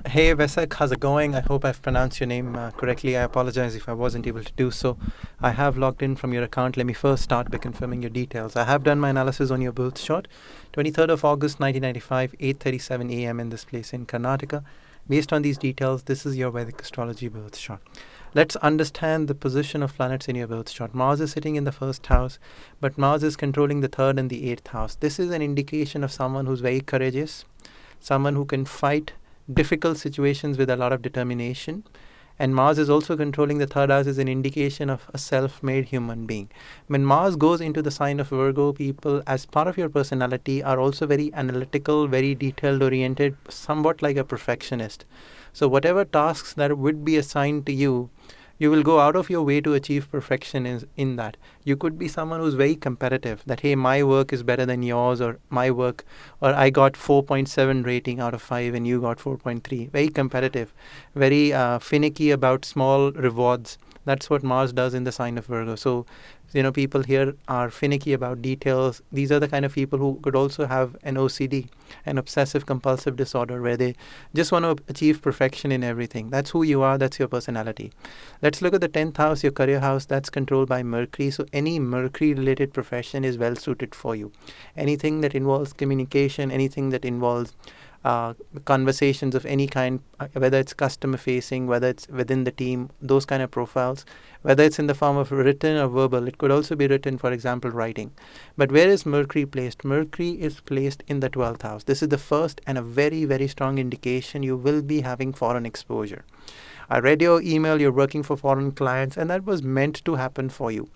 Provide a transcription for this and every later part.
Hey Vesak, how's it going? I hope I've pronounced your name correctly. I apologize if I wasn't able to do so. I have logged in from your account. Let me first start by confirming your details. I have done my analysis on your birth chart, 23rd of August 1995, 8:37 a.m. in this place in Karnataka. Based on these details, this is your Vedic astrology birth chart. Let's understand the position of planets in your birth chart. Mars is sitting in the first house, but Mars is controlling the third and the eighth house. This is an indication of someone who's very courageous, someone who can fight difficult situations with a lot of determination. And Mars is also controlling the third house is an indication of a self-made human being. When Mars goes into the sign of Virgo, people as part of your personality are also very analytical, very detailed oriented, somewhat like a perfectionist. So whatever tasks that would be assigned to you, you will go out of your way to achieve perfection in that. You could be someone who's very competitive, that, hey, my work is better than yours, or my work, or I got 4.7 rating out of 5 and you got 4.3. Very competitive, very finicky about small rewards. That's what Mars does in the sign of Virgo. So, people here are finicky about details. These are the kind of people who could also have an OCD, an obsessive compulsive disorder, where they just want to achieve perfection in everything. That's who you are, that's your personality. Let's look at the 10th house, your career house. That's controlled by Mercury. So any Mercury related profession is well suited for you. Anything that involves communication, anything that involves conversations of any kind, whether it's customer facing, whether it's within the team, those kind of profiles, whether it's in the form of written or verbal. It could also be written, for example, writing. But where is Mercury placed? Mercury is placed in the 12th house. This is the first and a very, very strong indication you will be having foreign exposure. I read your email, you're working for foreign clients, and that was meant to happen for you.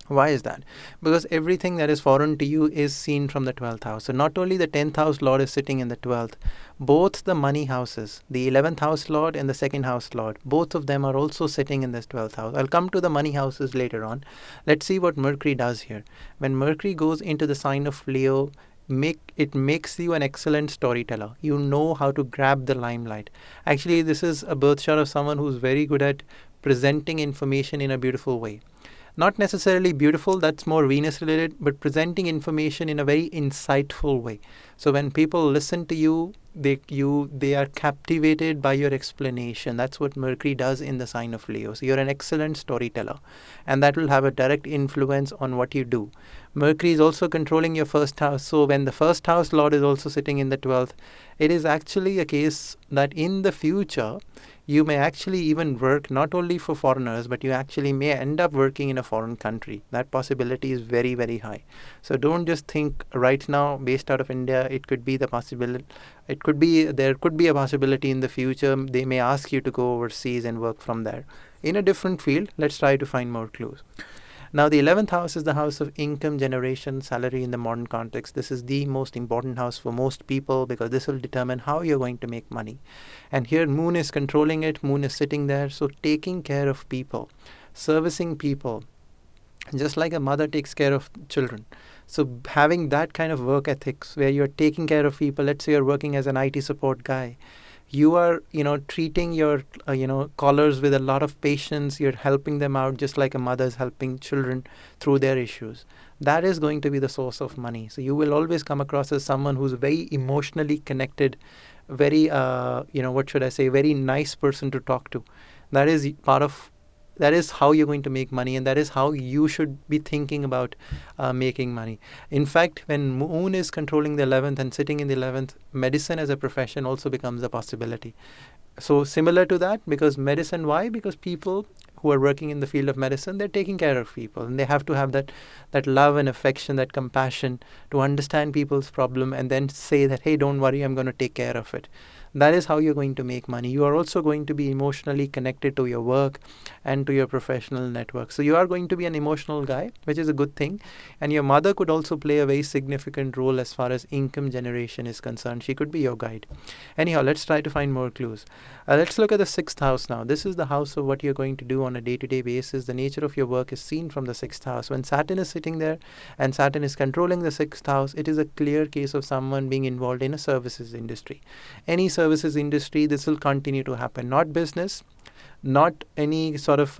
Why is that? Because everything that is foreign to you is seen from the 12th house. So not only the 10th house lord is sitting in the 12th, both the money houses, the 11th house lord and the second house lord, both of them are also sitting in this 12th house. I'll come to the money houses later on. Let's see what Mercury does here. When Mercury goes into the sign of Leo, it makes you an excellent storyteller. You know how to grab the limelight. Actually, this is a birth chart of someone who's very good at presenting information in a beautiful way. Not necessarily beautiful, that's more Venus related, but presenting information in a very insightful way. So when people listen to you, they are captivated by your explanation. That's what Mercury does in the sign of Leo. So you're an excellent storyteller, and that will have a direct influence on what you do. Mercury is also controlling your first house. So when the first house lord is also sitting in the 12th, it is actually a case that in the future, you may actually even work not only for foreigners, but you actually may end up working in a foreign country. That possibility is very, very high. So don't just think right now, based out of India, it could be the possibility. There could be a possibility in the future. They may ask you to go overseas and work from there. In a different field, let's try to find more clues. Now, the 11th house is the house of income generation, salary in the modern context. This is the most important house for most people because this will determine how you're going to make money. And here, Moon is controlling it, Moon is sitting there. So, taking care of people, servicing people, just like a mother takes care of children. So, having that kind of work ethics where you're taking care of people, let's say you're working as an IT support guy, you are treating your callers with a lot of patience. You're helping them out just like a mother is helping children through their issues. That is going to be the source of money. So you will always come across as someone who's very emotionally connected, very very nice person to talk to. That is how you're going to make money, and that is how you should be thinking about making money. In fact, when Moon is controlling the 11th and sitting in the 11th, medicine as a profession also becomes a possibility. So similar to that, because medicine, why? Because people who are working in the field of medicine, they're taking care of people, and they have to have that love and affection, that compassion to understand people's problem and then say that, hey, don't worry, I'm going to take care of it. That is how you're going to make money. You are also going to be emotionally connected to your work and to your professional network. So you are going to be an emotional guy, which is a good thing. And your mother could also play a very significant role as far as income generation is concerned. She could be your guide. Anyhow, let's try to find more clues. Let's look at the 6th house now. This is the house of what you're going to do on a day-to-day basis. The nature of your work is seen from the 6th house. When Saturn is sitting there and Saturn is controlling the 6th house, it is a clear case of someone being involved in a services industry. Any services industry, this will continue to happen. Not business, not any sort of,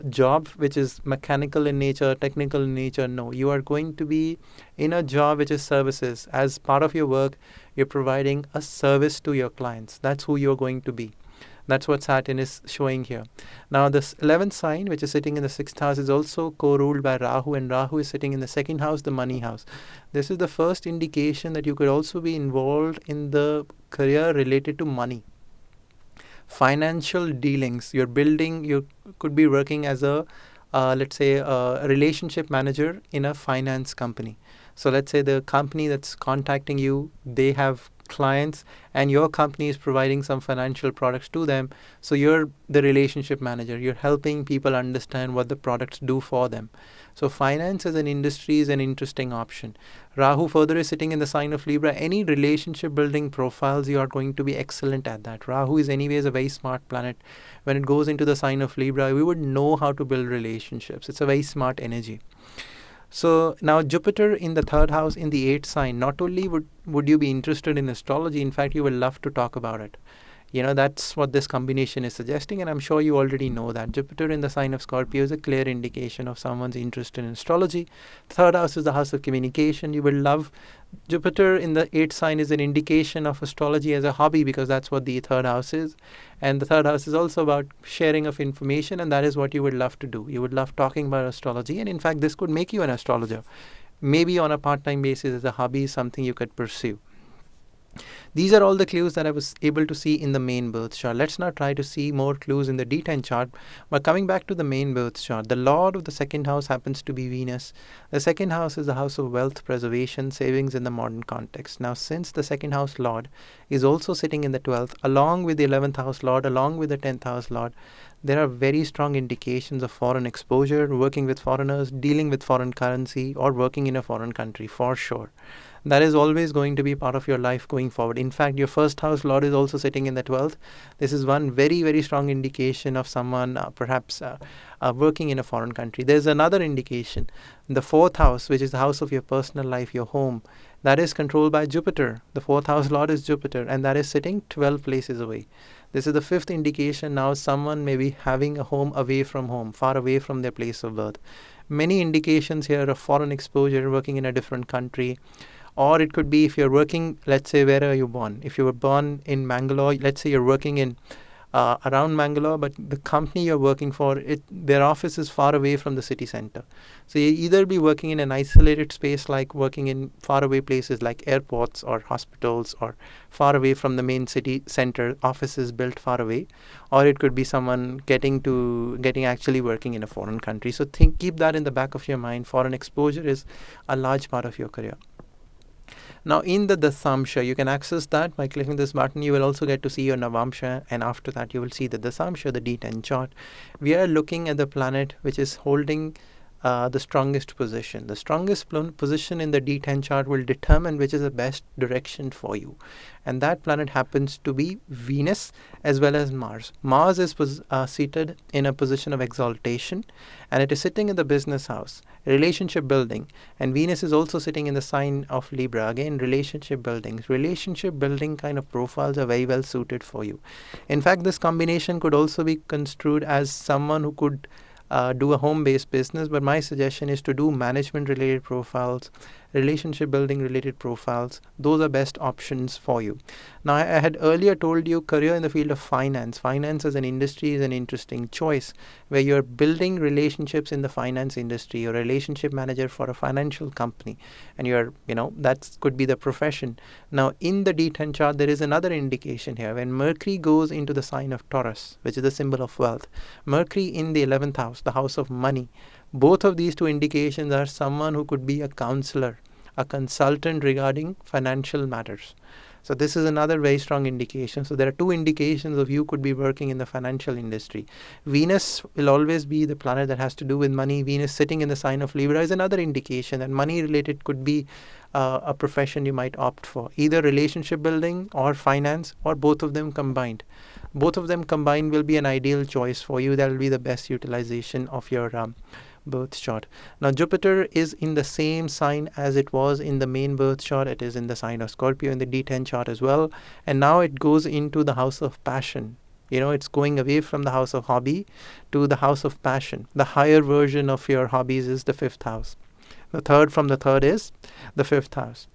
job which is mechanical in nature, technical in nature. No, you are going to be in a job which is services. As part of your work, You're providing a service to your clients. That's who you're going to be. That's what Saturn is showing here. Now, this 11th sign, which is sitting in the 6th house, is also co-ruled by Rahu, and Rahu is sitting in the 2nd house, the money house. This is the first indication that you could also be involved in the career related to money. Financial dealings, you could be working as a, let's say, a relationship manager in a finance company. So let's say the company that's contacting you, they have clients and your company is providing some financial products to them. So you're the relationship manager. You're helping people understand what the products do for them. So finance as an industry is an interesting option. Rahu further is sitting in the sign of Libra. Any relationship building profiles, you are going to be excellent at that. Rahu is anyways a very smart planet. When it goes into the sign of Libra, we would know how to build relationships. It's a very smart energy. So now Jupiter in the 3rd house in the 8th sign, not only would you be interested in astrology, in fact, you will love to talk about it. That's what this combination is suggesting, and I'm sure you already know that. Jupiter in the sign of Scorpio is a clear indication of someone's interest in astrology. 3rd house is the house of communication. You will love Jupiter in the 8th sign is an indication of astrology as a hobby, because that's what the 3rd house is. And the 3rd house is also about sharing of information, and that is what you would love to do. You would love talking about astrology, and in fact, this could make you an astrologer. Maybe on a part-time basis as a hobby, something you could pursue. These are all the clues that I was able to see in the main birth chart. Let's now try to see more clues in the D10 chart. But coming back to the main birth chart, the lord of the 2nd house happens to be Venus. The 2nd house is the house of wealth, preservation, savings in the modern context. Now, since the 2nd house lord is also sitting in the 12th, along with the 11th house lord, along with the 10th house lord, there are very strong indications of foreign exposure, working with foreigners, dealing with foreign currency, or working in a foreign country for sure. That is always going to be part of your life going forward. In fact, your 1st house lord is also sitting in the 12th. This is one very, very strong indication of someone perhaps working in a foreign country. There's another indication. The 4th house, which is the house of your personal life, your home, that is controlled by Jupiter. The 4th house lord is Jupiter, and that is sitting 12 places away. This is the 5th indication. Now someone may be having a home away from home, far away from their place of birth. Many indications here of foreign exposure, working in a different country. Or it could be if you're working, let's say, where are you born? If you were born in Mangalore, let's say you're working in around Mangalore, but the company you're working for, their office is far away from the city center. So you either be working in an isolated space, like working in faraway places like airports or hospitals, or far away from the main city center, offices built far away, or it could be someone getting actually working in a foreign country. So keep that in the back of your mind. Foreign exposure is a large part of your career. Now, in the Dasamsha, you can access that by clicking this button. You will also get to see your Navamsha, and after that, you will see the Dasamsha, the D10 chart. We are looking at the planet which is holding the strongest position. The strongest position in the D10 chart will determine which is the best direction for you. And that planet happens to be Venus as well as Mars. Mars is seated in a position of exaltation, and it is sitting in the business house, relationship building. And Venus is also sitting in the sign of Libra. Again, relationship building. Relationship building kind of profiles are very well suited for you. In fact, this combination could also be construed as someone who could do a home-based business, but my suggestion is to do management-related profiles, relationship building related profiles. Those are best options for you. Now, I had earlier told you career in the field of finance. Finance as an industry is an interesting choice, where you're building relationships in the finance industry. You're a relationship manager for a financial company, and that could be the profession. Now, in the D10 chart, there is another indication here. When Mercury goes into the sign of Taurus, which is the symbol of wealth, Mercury in the 11th house, the house of money, both of these two indications are someone who could be a counselor, a consultant regarding financial matters. So this is another very strong indication. So there are two indications of you could be working in the financial industry. Venus will always be the planet that has to do with money. Venus sitting in the sign of Libra is another indication that money related could be a profession you might opt for, either relationship building or finance, or both of them combined. Both of them combined will be an ideal choice for you. That will be the best utilization of your birth chart. Now, Jupiter is in the same sign as it was in the main birth chart. It is in the sign of Scorpio in the D10 chart as well. And now it goes into the house of passion. It's going away from the house of hobby to the house of passion. The higher version of your hobbies is the 5th house. The third from the third is the 5th house.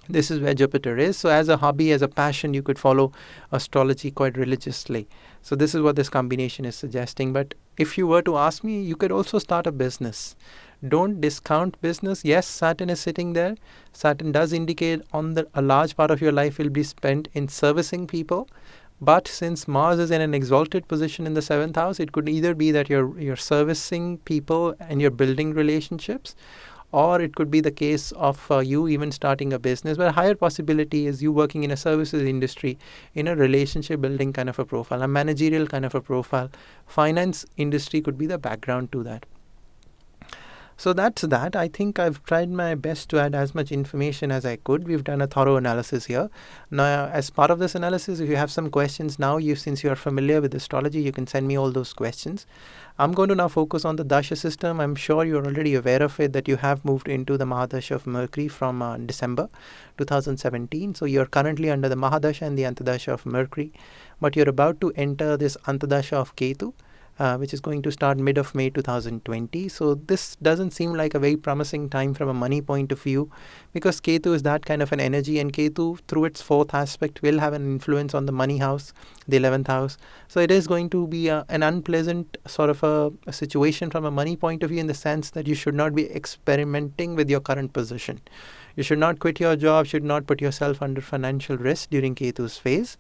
This is where Jupiter is. So as a hobby, as a passion, you could follow astrology quite religiously. So this is what this combination is suggesting. But if you were to ask me, you could also start a business. Don't discount business. Yes, Saturn is sitting there. Saturn does indicate a large part of your life will be spent in servicing people. But since Mars is in an exalted position in the 7th house, it could either be that you're servicing people and you're building relationships, or it could be the case of you even starting a business. But a higher possibility is you working in a services industry in a relationship building kind of a profile, a managerial kind of a profile. Finance industry could be the background to that. So that's that. I think I've tried my best to add as much information as I could. We've done a thorough analysis here. Now, as part of this analysis, if you have some questions now, since you are familiar with astrology, you can send me all those questions. I'm going to now focus on the Dasha system. I'm sure you're already aware of it, that you have moved into the Mahadasha of Mercury from December 2017. So you're currently under the Mahadasha and the Antadasha of Mercury, but you're about to enter this Antadasha of Ketu, which is going to start mid of May 2020. So this doesn't seem like a very promising time from a money point of view, because Ketu is that kind of an energy, and Ketu through its 4th aspect will have an influence on the money house, the 11th house. So it is going to be an unpleasant sort of a situation from a money point of view, in the sense that you should not be experimenting with your current position. You should not quit your job, should not put yourself under financial risk during Ketu's phase.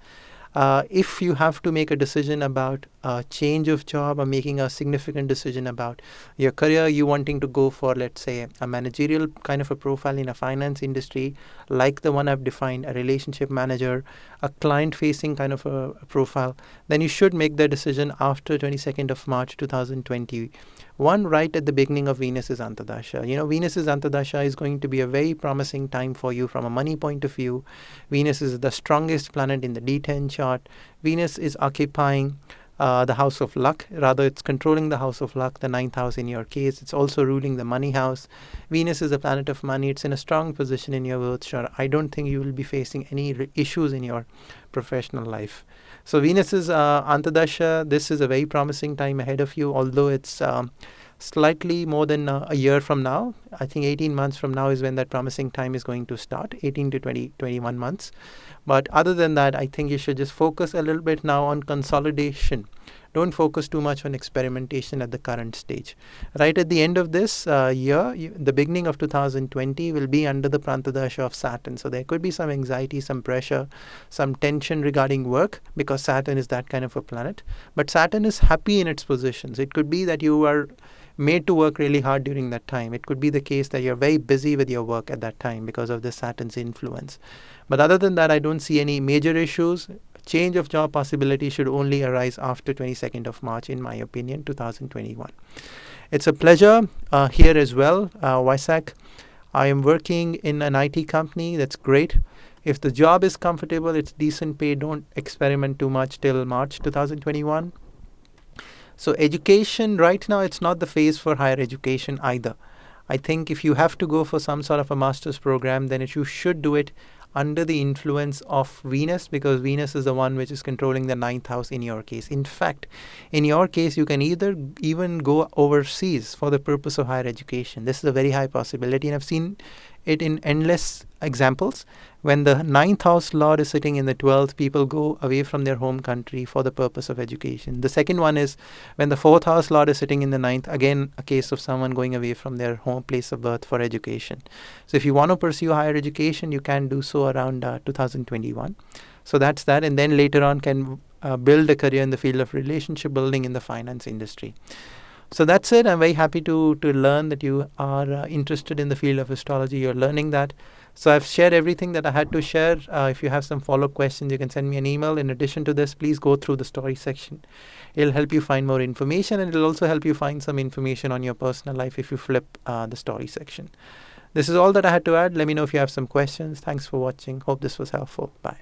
If you have to make a decision about a change of job or making a significant decision about your career, you wanting to go for, let's say, a managerial kind of a profile in a finance industry, like the one I've defined, a relationship manager, a client-facing kind of a profile, then you should make the decision after 22nd of March 2020. Right at the beginning of Venus's Antadasha. Venus's Antadasha is going to be a very promising time for you from a money point of view. Venus is the strongest planet in the D10 chart. Venus is occupying the house of luck. Rather, it's controlling the house of luck, the 9th house in your case. It's also ruling the money house. Venus is a planet of money. It's in a strong position in your birth chart. I don't think you will be facing any issues in your professional life. So Venus's Antadasha, this is a very promising time ahead of you, although it's slightly more than a year from now. I think 18 months from now is when that promising time is going to start, 18 to 21 months. But other than that, I think you should just focus a little bit now on consolidation. Don't focus too much on experimentation at the current stage. Right at the end of this year, the beginning of 2020 will be under the Prantadasha of Saturn. So there could be some anxiety, some pressure, some tension regarding work, because Saturn is that kind of a planet. But Saturn is happy in its positions. It could be that you are made to work really hard during that time. It could be the case that you're very busy with your work at that time because of the Saturn's influence. But other than that, I don't see any major issues. Change of job possibility should only arise after 22nd of March, in my opinion, 2021. It's a pleasure here as well, Vaisak. I am working in an IT company. That's great. If the job is comfortable, it's decent pay, don't experiment too much till March 2021. So education, right now, it's not the phase for higher education either. I think if you have to go for some sort of a master's program, then you should do it under the influence of Venus, because Venus is the one which is controlling the 9th house in your case. In fact, in your case, you can even go overseas for the purpose of higher education. This is a very high possibility, and I've seen it in endless examples. When the 9th house lord is sitting in the 12th, people go away from their home country for the purpose of education. The second one is when the 4th house lord is sitting in the 9th, again a case of someone going away from their home place of birth for education. So if you want to pursue higher education, you can do so around 2021. So that's that, and then later on can build a career in the field of relationship building in the finance industry. So that's it. I'm very happy to learn that you are interested in the field of astrology. You're learning that. So I've shared everything that I had to share. If you have some follow-up questions, you can send me an email. In addition to this, please go through the story section. It'll help you find more information, and it'll also help you find some information on your personal life if you flip the story section. This is all that I had to add. Let me know if you have some questions. Thanks for watching. Hope this was helpful. Bye.